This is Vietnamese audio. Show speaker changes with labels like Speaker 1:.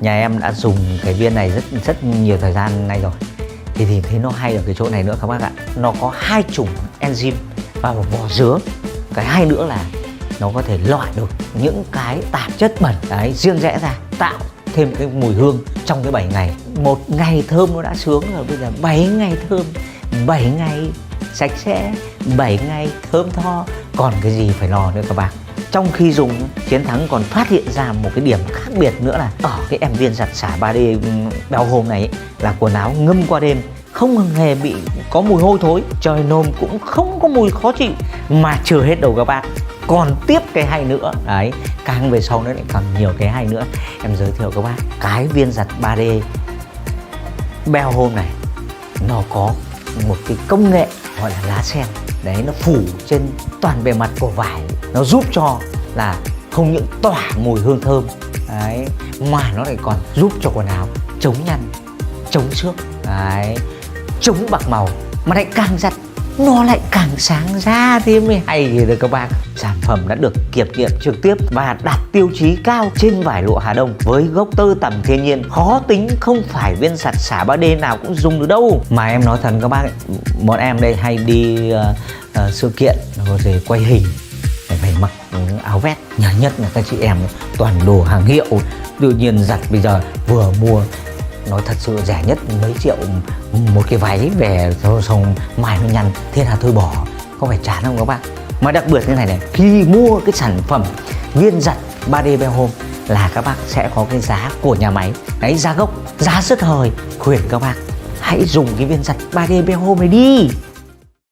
Speaker 1: Nhà em đã dùng cái viên này rất nhiều thời gian nay rồi. Thì thấy nó hay ở cái chỗ này nữa các bác ạ. Nó có 2 chủng enzyme và một vỏ dứa. Cái hay nữa là nó có thể loại được những cái tạp chất bẩn đấy riêng rẽ ra, tạo thêm cái mùi hương trong cái 7 ngày. Một ngày thơm nó đã sướng rồi, bây giờ 7 ngày thơm, 7 ngày sạch sẽ, 7 ngày thơm tho, còn cái gì phải lo nữa các bạn. Trong khi dùng, Chiến Thắng còn phát hiện ra một cái điểm khác biệt nữa là ở cái em viên giặt xả 3D Bell Home này ấy, là quần áo ngâm qua đêm không hề bị có mùi hôi thối, trời nồm cũng không có mùi khó chịu. Mà chưa hết đâu các bạn, còn tiếp cái hay nữa đấy, càng về sau nữa lại càng nhiều cái hay nữa. Em giới thiệu các bác, cái viên giặt 3D Bell Home này nó có một cái công nghệ gọi là lá sen đấy, nó phủ trên toàn bề mặt của vải, nó giúp cho là không những tỏa mùi hương thơm đấy, mà nó lại còn giúp cho quần áo chống nhăn, chống xước đấy, chống bạc màu, mà lại càng giặt nó lại càng sáng ra thì mới hay gì được các bạn. Sản phẩm đã được kiểm nghiệm trực tiếp và đạt tiêu chí cao trên vải lụa Hà Đông với gốc tơ tằm thiên nhiên, khó tính, không phải viên giặt xả 3D nào cũng dùng được đâu. Mà em nói thật các bác ấy, bọn em đây hay đi sự kiện rồi quay hình phải mặc áo vest, nhà nhất là các chị em toàn đồ hàng hiệu, tự nhiên giặt bây giờ vừa mua nói thật sự rẻ nhất mấy triệu một cái váy về xong mai nó nhăn, thế là thôi bỏ, có phải chán không các bạn. Mà đặc biệt như này này, khi mua cái sản phẩm viên giặt 3D Bell Home là các bác sẽ có cái giá của nhà máy đấy, giá gốc, giá rất hời. Khuyên các bác hãy dùng cái viên giặt 3D Bell Home này đi.